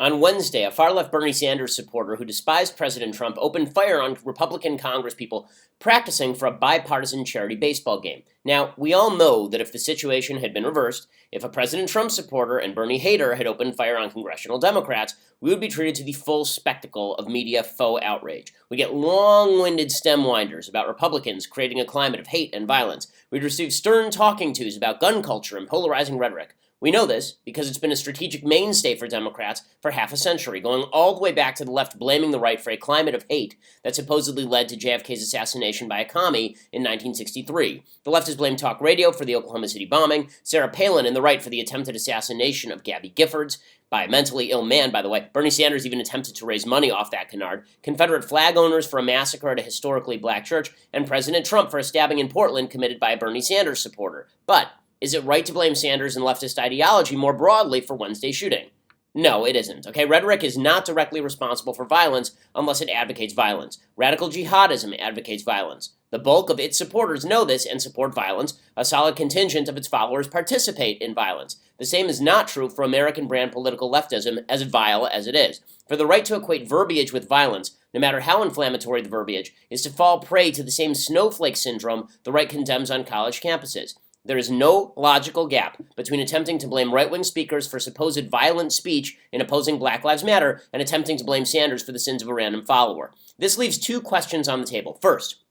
On Wednesday, a far-left Bernie Sanders supporter who despised President Trump opened fire on Republican congresspeople practicing for a bipartisan charity baseball game. Now, we all know that if the situation had been reversed, if a President Trump supporter and Bernie hater had opened fire on congressional Democrats, we would be treated to the full spectacle of media faux outrage. We get long-winded stem winders about Republicans creating a climate of hate and violence. We'd receive stern talking tos about gun culture and polarizing rhetoric. We know this because it's been a strategic mainstay for Democrats for half a century, going all the way back to the left blaming the right for a climate of hate that supposedly led to JFK's assassination by a commie in 1963. The left has blamed talk radio for the Oklahoma City bombing, Sarah Palin and the right for the attempted assassination of Gabby Giffords, by a mentally ill man, by the way. Bernie Sanders even attempted to raise money off that canard, Confederate flag owners for a massacre at a historically black church, and President Trump for a stabbing in Portland committed by a Bernie Sanders supporter. But is it right to blame Sanders and leftist ideology more broadly for Wednesday's shooting? No, it isn't. Okay, rhetoric is not directly responsible for violence unless it advocates violence. Radical jihadism advocates violence. The bulk of its supporters know this and support violence. A solid contingent of its followers participate in violence. The same is not true for American brand political leftism, as vile as it is. For the right to equate verbiage with violence, no matter how inflammatory the verbiage, is to fall prey to the same snowflake syndrome the right condemns on college campuses. There is no logical gap between attempting to blame right-wing speakers for supposed violent speech in opposing Black Lives Matter and attempting to blame Sanders for the sins of a random follower. This leaves two questions on the table. First,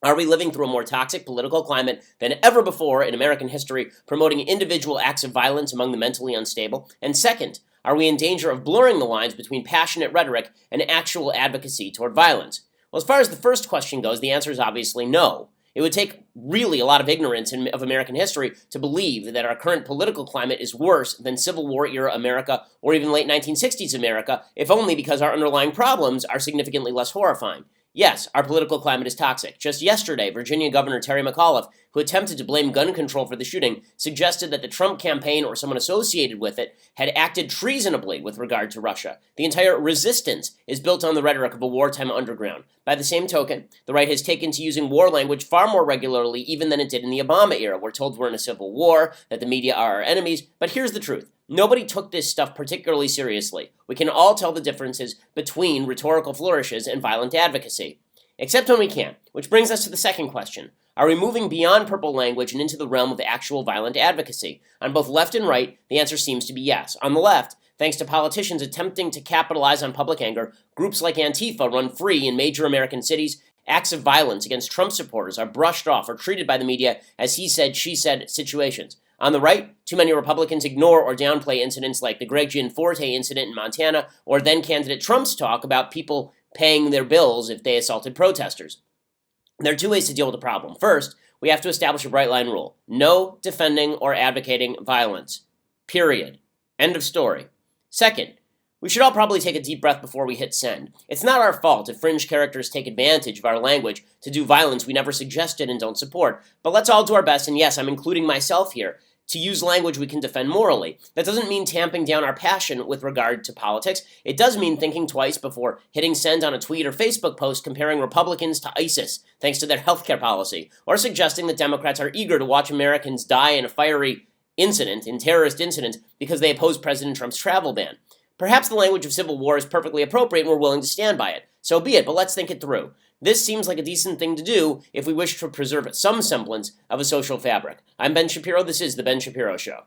are we living through a more toxic political climate than ever before in American history, promoting individual acts of violence among the mentally unstable? And second, are we in danger of blurring the lines between passionate rhetoric and actual advocacy toward violence? Well, as far as the first question goes, the answer is obviously no. It would take really a lot of ignorance of American history to believe that our current political climate is worse than Civil War-era America or even late 1960s America, if only because our underlying problems are significantly less horrifying. Yes, our political climate is toxic. Just yesterday, Virginia Governor Terry McAuliffe, who attempted to blame gun control for the shooting, suggested that the Trump campaign or someone associated with it had acted treasonably with regard to Russia. The entire resistance is built on the rhetoric of a wartime underground. By the same token, the right has taken to using war language far more regularly even than it did in the Obama era. We're told we're in a civil war, that the media are our enemies, but here's the truth. Nobody took this stuff particularly seriously. We can all tell the differences between rhetorical flourishes and violent advocacy. Except when we can't, which brings us to the second question. Are we moving beyond purple language and into the realm of actual violent advocacy? On both left and right, the answer seems to be yes. On the left, thanks to politicians attempting to capitalize on public anger, groups like Antifa run free in major American cities. Acts of violence against Trump supporters are brushed off or treated by the media as he said, she said situations. On the right, too many Republicans ignore or downplay incidents like the Greg Gianforte incident in Montana or then-candidate Trump's talk about people paying their bills if they assaulted protesters. There are two ways to deal with the problem. First, we have to establish a bright-line rule. No defending or advocating violence. Period. End of story. Second, we should all probably take a deep breath before we hit send. It's not our fault if fringe characters take advantage of our language to do violence we never suggested and don't support. But let's all do our best, and yes, I'm including myself here, to use language we can defend morally. That doesn't mean tamping down our passion with regard to politics. It does mean thinking twice before hitting send on a tweet or Facebook post comparing Republicans to ISIS, thanks to their healthcare policy, or suggesting that Democrats are eager to watch Americans die in a fiery terrorist incident, because they oppose President Trump's travel ban. Perhaps the language of civil war is perfectly appropriate and we're willing to stand by it. So be it, but let's think it through. This seems like a decent thing to do if we wish to preserve some semblance of a social fabric. I'm Ben Shapiro. This is The Ben Shapiro Show.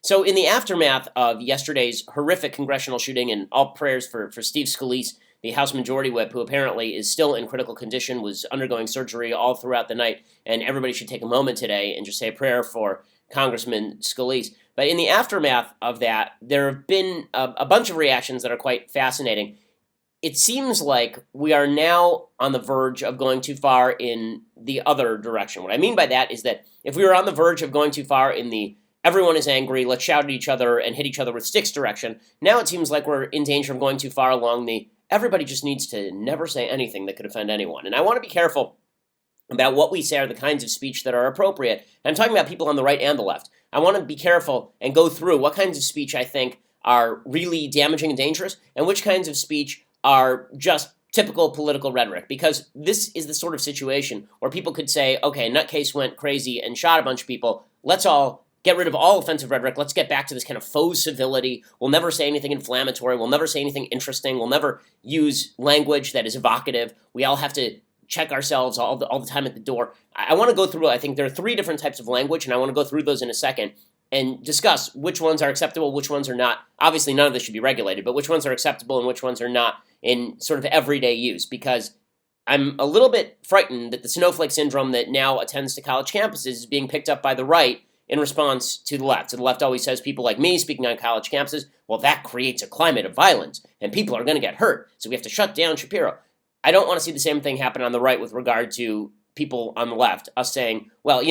So in the aftermath of yesterday's horrific congressional shooting, and all prayers for Steve Scalise, the House Majority Whip, who apparently is still in critical condition, was undergoing surgery all throughout the night, and everybody should take a moment today and just say a prayer for Congressman Scalise. But in the aftermath of that, there have been a bunch of reactions that are quite fascinating. It seems like we are now on the verge of going too far in the other direction. What I mean by that is that if we were on the verge of going too far in the everyone is angry, let's shout at each other and hit each other with sticks direction, now it seems like we're in danger of going too far along the everybody just needs to never say anything that could offend anyone. And I want to be careful about what we say are the kinds of speech that are appropriate. And I'm talking about people on the right and the left. I want to be careful and go through what kinds of speech I think are really damaging and dangerous, and which kinds of speech are just typical political rhetoric, because this is the sort of situation where people could say, okay, Nutcase went crazy and shot a bunch of people, let's all Get rid of all offensive rhetoric. Let's get back to this kind of faux civility. We'll never say anything inflammatory. We'll never say anything interesting. We'll never use language that is evocative. We all have to check ourselves all the time at the door. I want to go through, I think there are 3 different types of language, and I want to go through those in a second and discuss which ones are acceptable, which ones are not. Obviously, none of this should be regulated, but which ones are acceptable and which ones are not in sort of everyday use, because I'm a little bit frightened that the snowflake syndrome that now attends to college campuses is being picked up by the right in response to the left. So the left always says people like me speaking on college campuses, well, that creates a climate of violence, and people are going to get hurt, so we have to shut down Shapiro. I don't want to see the same thing happen on the right with regard to people on the left, us saying, well,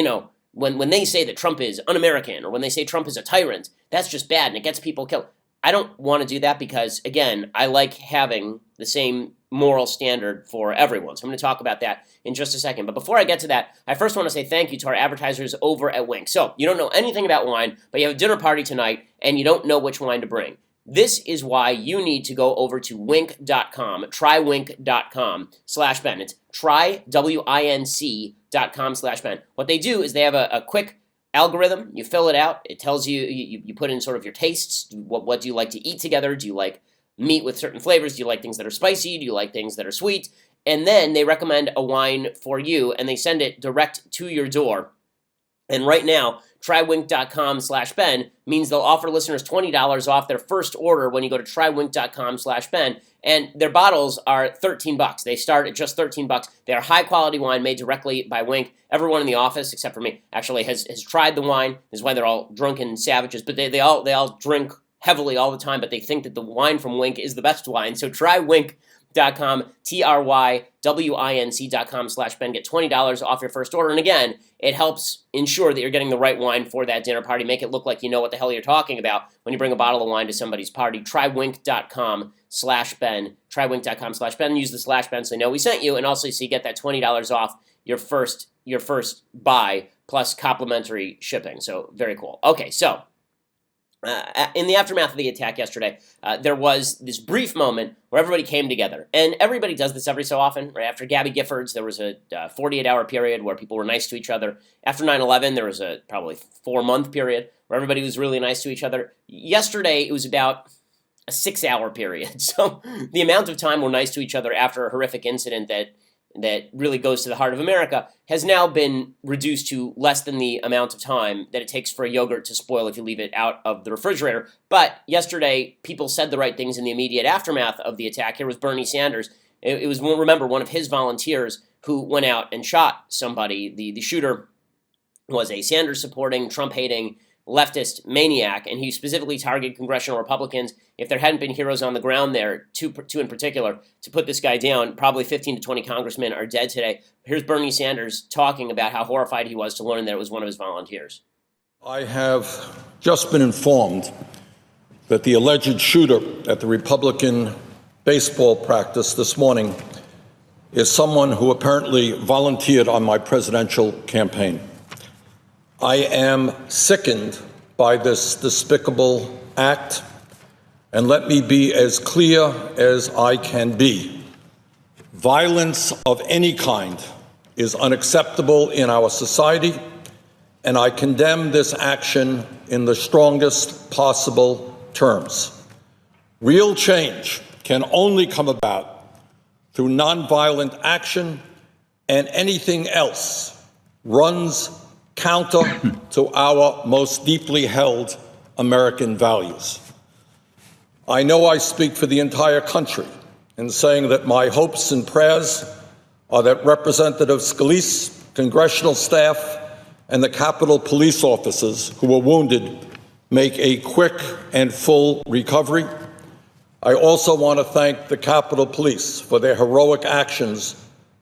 when they say that Trump is un-American, or when they say Trump is a tyrant, that's just bad and it gets people killed. I don't want to do that because, again, I like having the same moral standard for everyone. So I'm going to talk about that in just a second. But before I get to that, I first want to say thank you to our advertisers over at Wink. So you don't know anything about wine, but you have a dinner party tonight and you don't know which wine to bring. This is why you need to go over to wink.com, trywink.com/Ben. It's trywinc.com/Ben. What they do is they have a quick algorithm. You fill it out. It tells you, you put in sort of your tastes. What do you like to eat together? Do you like meat with certain flavors? Do you like things that are spicy? Do you like things that are sweet? And then they recommend a wine for you, and they send it direct to your door. And right now, trywink.com/Ben means they'll offer listeners $20 off their first order when you go to trywink.com/Ben. And their bottles are $13. They start at just $13. They are high-quality wine made directly by Wink. Everyone in the office, except for me, actually has tried the wine. This is why they're all drunken savages. But they all drink heavily all the time, but they think that the wine from Wink is the best wine. So try Wink.com, trywinc.com/Ben. Get $20 off your first order. And again, it helps ensure that you're getting the right wine for that dinner party. Make it look like you know what the hell you're talking about when you bring a bottle of wine to somebody's party. Try Wink.com/Ben. Trywink.com/Ben. Use the /Ben so they know we sent you. And also so you get that $20 off your first buy plus complimentary shipping. So very cool. Okay, so in the aftermath of the attack yesterday, there was this brief moment where everybody came together. And everybody does this every so often. Right after Gabby Giffords, there was a 48-hour period where people were nice to each other. After 9/11, there was a probably 4-month period where everybody was really nice to each other. Yesterday, it was about a 6-hour period. So the amount of time we're nice to each other after a horrific incident that really goes to the heart of America has now been reduced to less than the amount of time that it takes for a yogurt to spoil if you leave it out of the refrigerator. But yesterday, people said the right things in the immediate aftermath of the attack. Here was Bernie Sanders. It was, remember, one of his volunteers who went out and shot somebody. The shooter was a Sanders-supporting, Trump-hating, leftist maniac, and he specifically targeted congressional Republicans. If there hadn't been heroes on the ground there, two in particular, to put this guy down, probably 15 to 20 congressmen are dead today. Here's Bernie Sanders talking about how horrified he was to learn that it was one of his volunteers. I have just been informed that the alleged shooter at the Republican baseball practice this morning is someone who apparently volunteered on my presidential campaign. I am sickened by this despicable act, and let me be as clear as I can be. Violence of any kind is unacceptable in our society, and I condemn this action in the strongest possible terms. Real change can only come about through nonviolent action, and anything else runs counter to our most deeply held American values. I know I speak for the entire country in saying that my hopes and prayers are that Representative Scalise, congressional staff, and the Capitol police officers who were wounded make a quick and full recovery. I also want to thank the Capitol Police for their heroic actions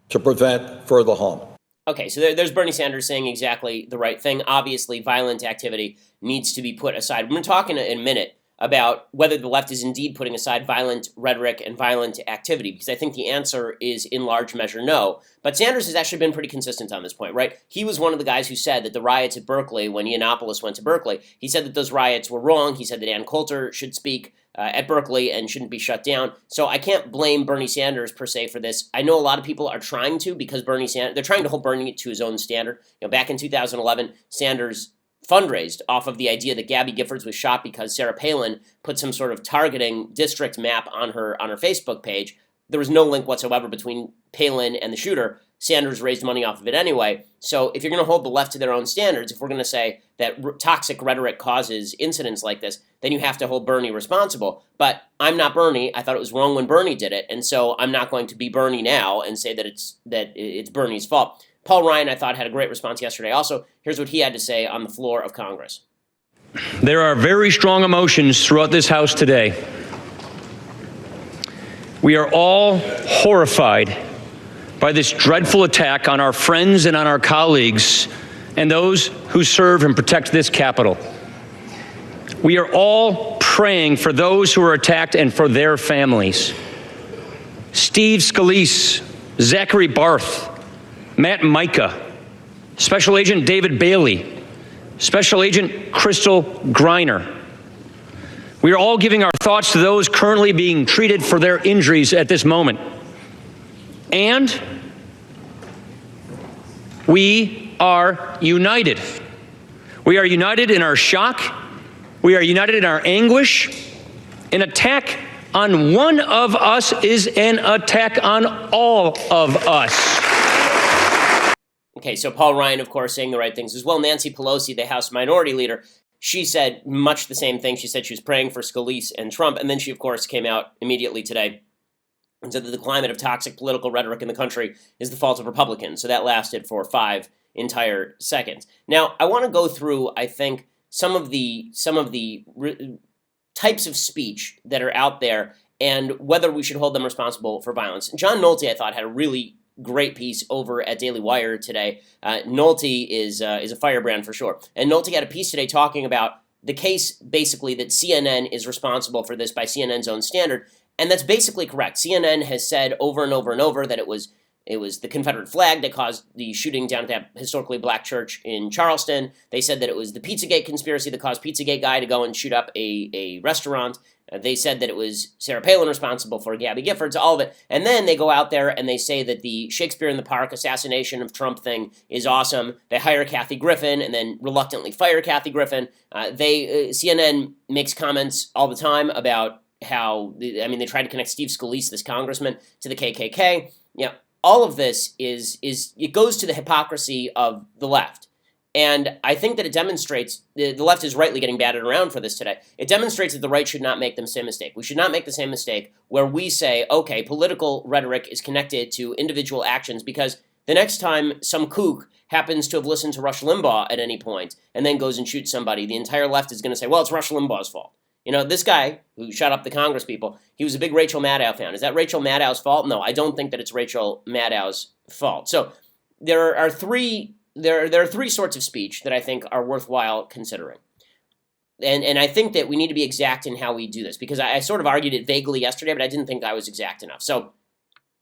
to prevent further harm. Okay, so there's Bernie Sanders saying exactly the right thing. Obviously, violent activity needs to be put aside. We're going to talk in a minute about whether the left is indeed putting aside violent rhetoric and violent activity, because I think the answer is in large measure no. But Sanders has actually been pretty consistent on this point, right? He was one of the guys who said that the riots at Berkeley, when Yiannopoulos went to Berkeley, he said that those riots were wrong. He said that Ann Coulter should speak at Berkeley and shouldn't be shut down. So I can't blame Bernie Sanders per se for this. I know a lot of people are trying to, because they're trying to hold Bernie to his own standard. Back in 2011, Sanders fundraised off of the idea that Gabby Giffords was shot because Sarah Palin put some sort of targeting district map on her Facebook page. There was no link whatsoever between Palin and the shooter. Sanders raised money off of it anyway. So if you're going to hold the left to their own standards, if we're going to say that toxic rhetoric causes incidents like this, then you have to hold Bernie responsible. But I'm not Bernie. I thought it was wrong when Bernie did it, and so I'm not going to be Bernie now and say that it's Bernie's fault. Paul Ryan, I thought, had a great response yesterday. Also, here's what he had to say on the floor of Congress. There are very strong emotions throughout this House today. We are all horrified by this dreadful attack on our friends and on our colleagues and those who serve and protect this Capitol. We are all praying for those who are attacked and for their families. Steve Scalise, Zachary Barth, Matt Micah, Special Agent David Bailey, Special Agent Crystal Griner. We are all giving our thoughts to those currently being treated for their injuries at this moment. And we are united. We are united in our shock. We are united in our anguish. An attack on one of us is an attack on all of us. Okay, so Paul Ryan, of course, saying the right things as well. Nancy Pelosi, the House Minority Leader, she said much the same thing. She said she was praying for Scalise and Trump, and then she, of course, came out immediately today and said that the climate of toxic political rhetoric in the country is the fault of Republicans. So that lasted for 5 entire seconds. Now, I want to go through, I think, some of the types of speech that are out there and whether we should hold them responsible for violence. John Nolte, I thought, had a really great piece over at Daily Wire today. Nolte is a firebrand for sure. And Nolte had a piece today talking about the case, basically, that CNN is responsible for this by CNN's own standard. And that's basically correct. CNN has said over and over and over that it was the Confederate flag that caused the shooting down at that historically black church in Charleston. They said that it was the Pizzagate conspiracy that caused Pizzagate guy to go and shoot up a restaurant. They said that it was Sarah Palin responsible for Gabby Giffords, all of it. And then they go out there and they say that the Shakespeare in the Park assassination of Trump thing is awesome. They hire Kathy Griffin and then reluctantly fire Kathy Griffin. CNN makes comments all the time about how, they tried to connect Steve Scalise, this congressman, to the KKK. All of this it goes to the hypocrisy of the left. And I think that it demonstrates, the left is rightly getting batted around for this today, it demonstrates that the right should not make the same mistake. We should not make the same mistake where we say, okay, political rhetoric is connected to individual actions, because the next time some kook happens to have listened to Rush Limbaugh at any point and then goes and shoots somebody, the entire left is going to say, well, it's Rush Limbaugh's fault. This guy who shot up the Congress people, he was a big Rachel Maddow fan. Is that Rachel Maddow's fault? No, I don't think that it's Rachel Maddow's fault. So there are three sorts of speech that I think are worthwhile considering. And I think that we need to be exact in how we do this, because I sort of argued it vaguely yesterday, but I didn't think I was exact enough. So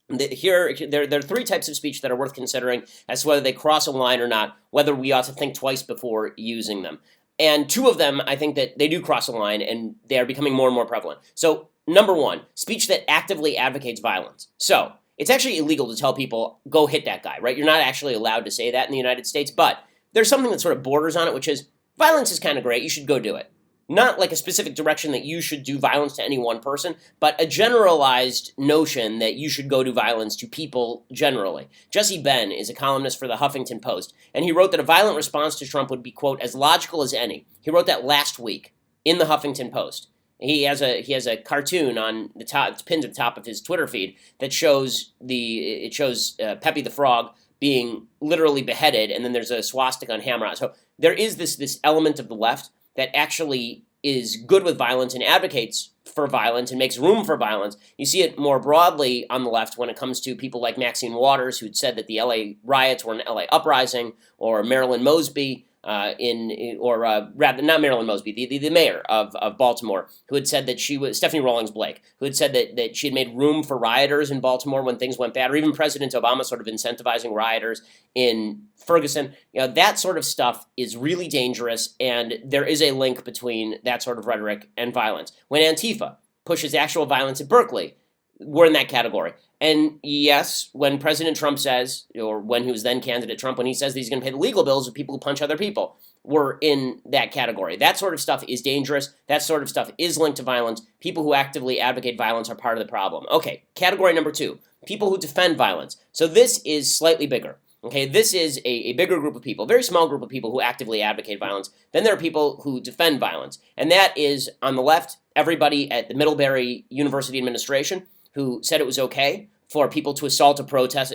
there are 3 types of speech that are worth considering as to whether they cross a line or not, whether we ought to think twice before using them. And 2 of them, I think that they do cross a line, and they are becoming more and more prevalent. So, number 1, speech that actively advocates violence. So, it's actually illegal to tell people, go hit that guy, right? You're not actually allowed to say that in the United States, but there's something that sort of borders on it, which is, violence is kind of great, you should go do it. Not like a specific direction that you should do violence to any one person, but a generalized notion that you should go do violence to people generally. Jesse Benn is a columnist for the Huffington Post, and he wrote that a violent response to Trump would be, quote, as logical as any. He wrote that last week in the Huffington Post. He has a cartoon on the top, it's pinned to the top of his Twitter feed that shows Pepe the Frog being literally beheaded, and then there's a swastika on Hammer. So there is this element of the left that actually is good with violence and advocates for violence and makes room for violence. You see it more broadly on the left when it comes to people like Maxine Waters, who'd said that the LA riots were an LA uprising, or Marilyn Mosby, not Marilyn Mosby, the mayor of Baltimore, who had said that Stephanie Rawlings Blake, who had said that she had made room for rioters in Baltimore when things went bad, or even President Obama sort of incentivizing rioters in Ferguson. That sort of stuff is really dangerous, and there is a link between that sort of rhetoric and violence. When Antifa pushes actual violence at Berkeley, we're in that category. And yes, when President Trump says, or when he was then candidate Trump, when he says that he's going to pay the legal bills of people who punch other people, we're in that category. That sort of stuff is dangerous. That sort of stuff is linked to violence. People who actively advocate violence are part of the problem. Okay, category number 2, people who defend violence. So this is slightly bigger. Okay, this is a bigger group of people, a very small group of people who actively advocate violence. Then there are people who defend violence. And that is, on the left, everybody at the Middlebury University administration who said it was okay for people to assault a professor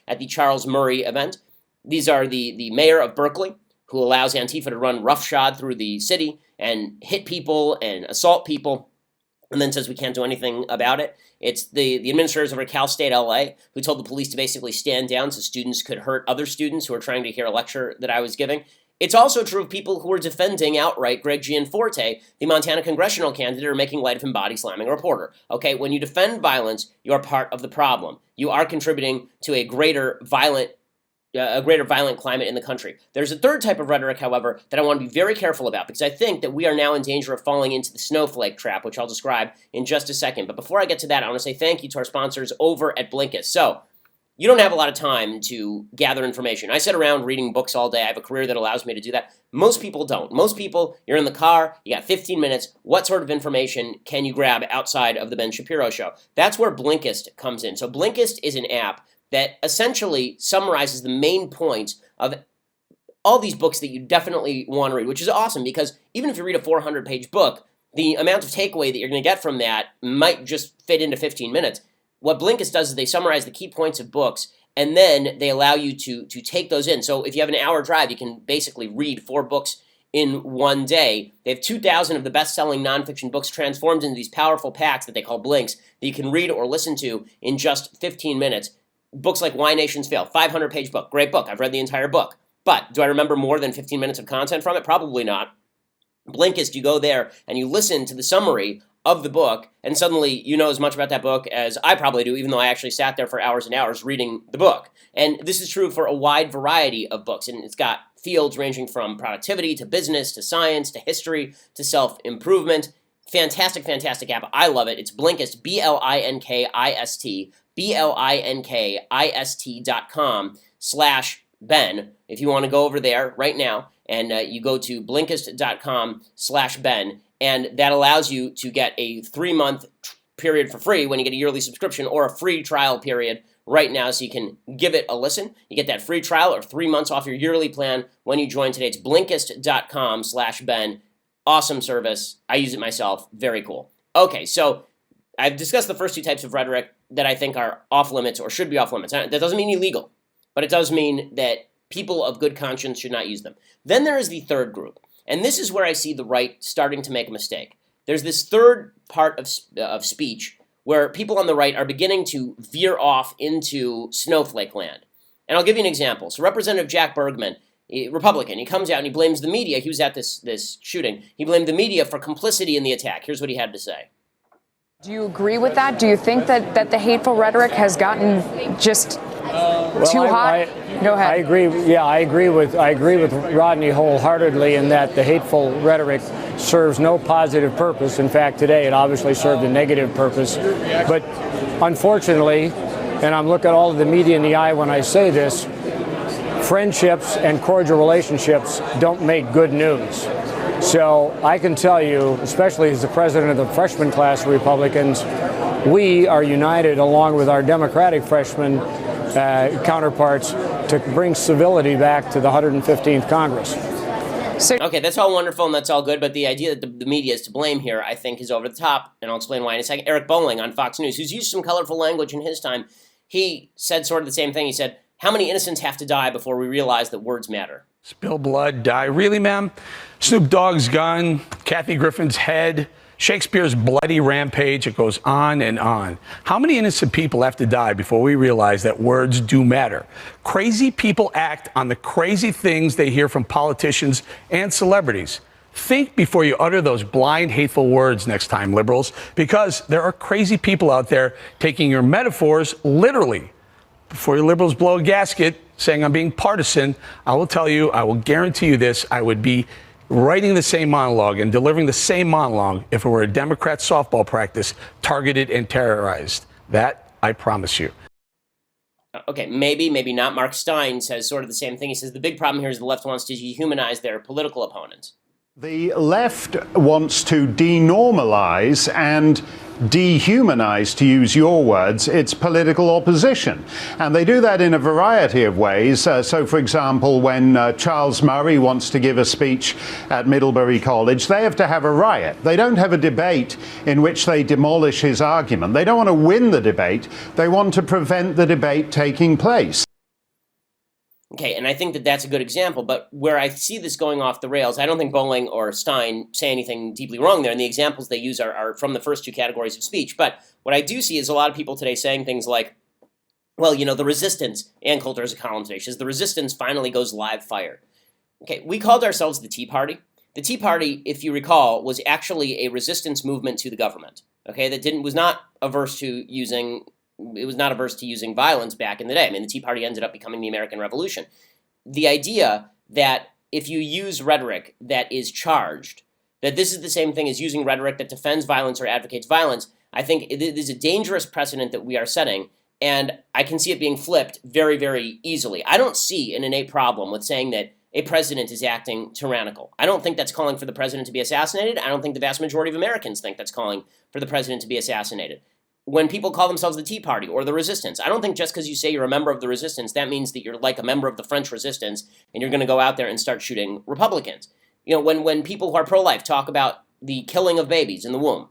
at the Charles Murray event. These are the mayor of Berkeley, who allows Antifa to run roughshod through the city and hit people and assault people, and then says we can't do anything about it. It's the administrators over at Cal State LA who told the police to basically stand down so students could hurt other students who were trying to hear a lecture that I was giving. It's also true of people who are defending outright Greg Gianforte, the Montana congressional candidate, or making light of him body slamming a reporter. Okay, when you defend violence, you are part of the problem. You are contributing to a greater violent climate in the country. There's a third type of rhetoric, however, that I want to be very careful about, because I think that we are now in danger of falling into the snowflake trap, which I'll describe in just a second. But before I get to that, I want to say thank you to our sponsors over at Blinkist. So, you don't have a lot of time to gather information. I sit around reading books all day. I have a career that allows me to do that. Most people don't. Most people, you're in the car, you got 15 minutes. What sort of information can you grab outside of the Ben Shapiro show? That's where Blinkist comes in. So Blinkist is an app that essentially summarizes the main points of all these books that you definitely want to read, which is awesome because even if you read a 400-page book, the amount of takeaway that you're going to get from that might just fit into 15 minutes. What Blinkist does is they summarize the key points of books, and then they allow you to take those in. So if you have an hour drive, you can basically read 4 books in one day. They have 2,000 of the best-selling nonfiction books transformed into these powerful packs that they call blinks that you can read or listen to in just 15 minutes. Books like Why Nations Fail, 500-page book, great book. I've read the entire book. But do I remember more than 15 minutes of content from it? Probably not. Blinkist, you go there and you listen to the summary of the book, and suddenly you know as much about that book as I probably do, even though I actually sat there for hours and hours reading the book. And this is true for a wide variety of books, and it's got fields ranging from productivity to business to science to history to self-improvement. Fantastic, fantastic app. I love it. It's Blinkist, Blinkist, Blinkist.com/Ben. If you want to go over there right now, and you go to Blinkist.com/Ben, and that allows you to get a 3-month period for free when you get a yearly subscription, or a free trial period right now, so you can give it a listen. You get that free trial or 3 months off your yearly plan when you join today. It's Blinkist.com/Ben. Awesome service. I use it myself. Very cool. Okay, so I've discussed the first 2 types of rhetoric that I think are off limits or should be off limits. That doesn't mean illegal, but it does mean that people of good conscience should not use them. Then there is the third group, and this is where I see the right starting to make a mistake. There's this third part of speech where people on the right are beginning to veer off into snowflake land. And I'll give you an example. So Representative Jack Bergman, a Republican, he comes out and he blames the media. He was at this shooting. He blamed the media for complicity in the attack. Here's what he had to say. Do you agree with that? Do you think that the hateful rhetoric has gotten just too hot? Go ahead. I agree. Yeah, I agree with Rodney wholeheartedly in that the hateful rhetoric serves no positive purpose. In fact, today it obviously served a negative purpose. But unfortunately, and I'm looking all of the media in the eye when I say this, friendships and cordial relationships don't make good news. So I can tell you, especially as the president of the freshman class of Republicans, we are united along with our Democratic freshman counterparts to bring civility back to the 115th Congress. Okay, that's all wonderful and that's all good, but the idea that the media is to blame here, I think, is over the top, and I'll explain why in a second. Eric Bolling on Fox News, who's used some colorful language in his time, he said sort of the same thing. He said, how many innocents have to die before we realize that words matter? Spill blood, die. Really, ma'am? Snoop Dogg's gun, Kathy Griffin's head, Shakespeare's bloody rampage, it goes on and on. How many innocent people have to die before we realize that words do matter? Crazy people act on the crazy things they hear from politicians and celebrities. Think before you utter those blind, hateful words next time, liberals, because there are crazy people out there taking your metaphors literally. Before you liberals blow a gasket saying I'm being partisan, I will tell you, I will guarantee you this, I would be writing the same monologue and delivering the same monologue if it were a Democrat softball practice targeted and terrorized. That I promise you. Okay, maybe not. Mark Stein says sort of the same thing. He says the big problem here is the left wants to dehumanize their political opponents. The left wants to denormalize and dehumanize, to use your words, its political opposition. And they do that in a variety of ways. So, for example, when Charles Murray wants to give a speech at Middlebury College, they have to have a riot. They don't have a debate in which they demolish his argument. They don't want to win the debate. They want to prevent the debate taking place. Okay, and I think that that's a good example, but where I see this going off the rails, I don't think Bowling or Stein say anything deeply wrong there, and the examples they use are from the first two categories of speech. But what I do see is a lot of people today saying things like, well, you know, the resistance, Ann Coulter has a column today, she says, the resistance finally goes live fire. Okay, we called ourselves the Tea Party. The Tea Party, if you recall, was actually a resistance movement to the government, okay, that was not averse to using violence back in the day. I mean, the Tea Party ended up becoming the American Revolution. The idea that if you use rhetoric that is charged, that this is the same thing as using rhetoric that defends violence or advocates violence, I think it is a dangerous precedent that we are setting, and I can see it being flipped very, very easily. I don't see an innate problem with saying that a president is acting tyrannical. I don't think that's calling for the president to be assassinated. I don't think the vast majority of Americans think that's calling for the president to be assassinated. When people call themselves the Tea Party or the Resistance, I don't think just because you say you're a member of the Resistance, that means that you're like a member of the French Resistance and you're going to go out there and start shooting Republicans. You know, when people who are pro-life talk about the killing of babies in the womb,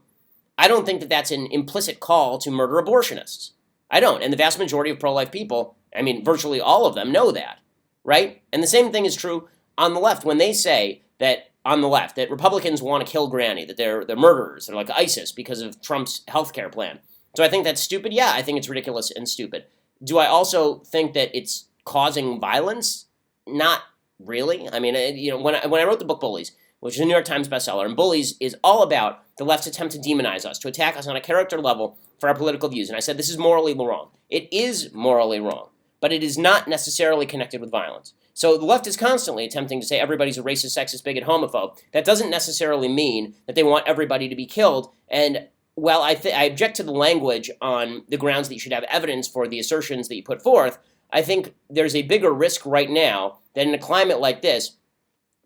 I don't think that that's an implicit call to murder abortionists. I don't. And the vast majority of pro-life people, I mean, virtually all of them know that, right? And the same thing is true on the left. When they say that on the left, that Republicans want to kill Granny, that they're murderers, they're like ISIS because of Trump's health care plan. Do I think that's stupid? Yeah, I think it's ridiculous and stupid. Do I also think that it's causing violence? Not really. I mean, you know, when I wrote the book Bullies, which is a New York Times bestseller, and Bullies is all about the left's attempt to demonize us, to attack us on a character level for our political views. And I said this is morally wrong. It is morally wrong, but it is not necessarily connected with violence. So the left is constantly attempting to say everybody's a racist, sexist, bigot, homophobe. That doesn't necessarily mean that they want everybody to be killed. And well, I object to the language on the grounds that you should have evidence for the assertions that you put forth. I think there's a bigger risk right now that in a climate like this,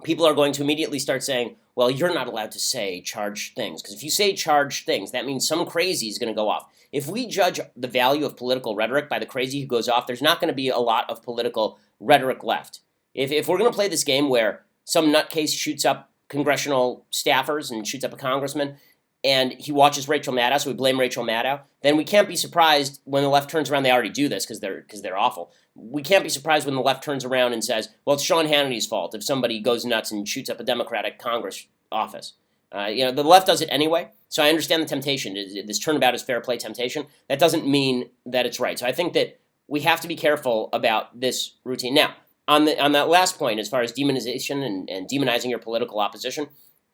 people are going to immediately start saying, well, you're not allowed to say charged things. Because if you say charged things, that means some crazy is going to go off. If we judge the value of political rhetoric by the crazy who goes off, there's not going to be a lot of political rhetoric left. If we're going to play this game where some nutcase shoots up congressional staffers and shoots up a congressman, and he watches Rachel Maddow, so we blame Rachel Maddow, then we can't be surprised when the left turns around. They already do this because they're awful. We can't be surprised when the left turns around and says, well, it's Sean Hannity's fault if somebody goes nuts and shoots up a Democratic Congress office. You know, the left does it anyway, so I understand the temptation. This turnabout is fair play temptation. That doesn't mean that it's right. So I think that we have to be careful about this routine. Now, on that last point, as far as demonization and demonizing your political opposition,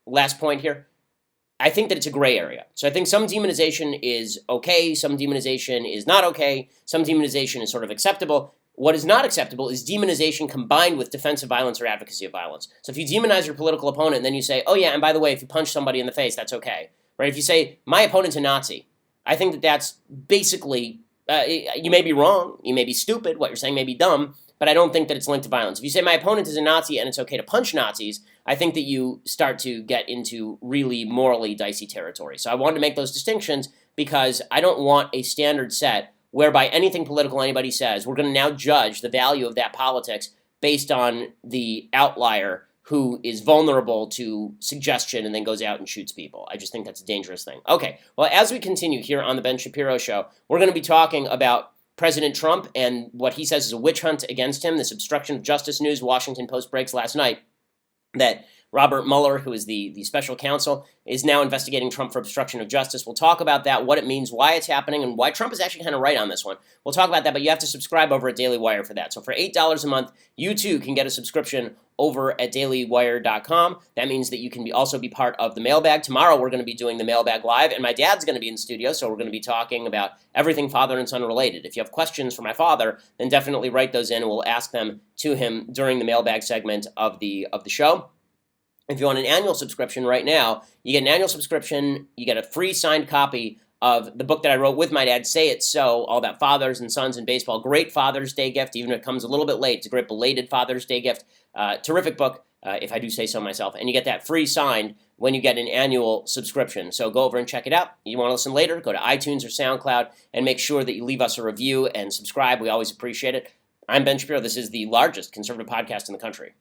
last point here, I think that it's a gray area. So I think some demonization is okay, some demonization is not okay, some demonization is sort of acceptable. What is not acceptable is demonization combined with defense of violence or advocacy of violence. So if you demonize your political opponent and then you say, oh yeah, and by the way, if you punch somebody in the face, that's okay. Right? If you say, my opponent's a Nazi, I think that that's basically, you may be wrong, you may be stupid, what you're saying may be dumb, but I don't think that it's linked to violence. If you say my opponent is a Nazi and it's okay to punch Nazis, I think that you start to get into really morally dicey territory. So I wanted to make those distinctions because I don't want a standard set whereby anything political anybody says, we're going to now judge the value of that politics based on the outlier who is vulnerable to suggestion and then goes out and shoots people. I just think that's a dangerous thing. Okay, well, as we continue here on the Ben Shapiro Show, we're going to be talking about President Trump and what he says is a witch hunt against him, this obstruction of justice news. Washington Post breaks last night that Robert Mueller, who is the special counsel, is now investigating Trump for obstruction of justice. We'll talk about that, what it means, why it's happening, and why Trump is actually kind of right on this one. We'll talk about that, but you have to subscribe over at Daily Wire for that. So for $8 a month, you too can get a subscription over at dailywire.com. That means that you can also be part of the mailbag. Tomorrow we're going to be doing the mailbag live, and my dad's going to be in studio, so we're going to be talking about everything father and son related. If you have questions for my father, then definitely write those in, and we'll ask them to him during the mailbag segment of the show. If you want an annual subscription right now, you get an annual subscription, you get a free signed copy of the book that I wrote with my dad, Say It So, all about fathers and sons in baseball. Great Father's Day gift, even if it comes a little bit late. It's a great belated Father's Day gift. Terrific book, if I do say so myself. And you get that free signed when you get an annual subscription. So go over and check it out. You want to listen later, go to iTunes or SoundCloud and make sure that you leave us a review and subscribe. We always appreciate it. I'm Ben Shapiro. This is the largest conservative podcast in the country.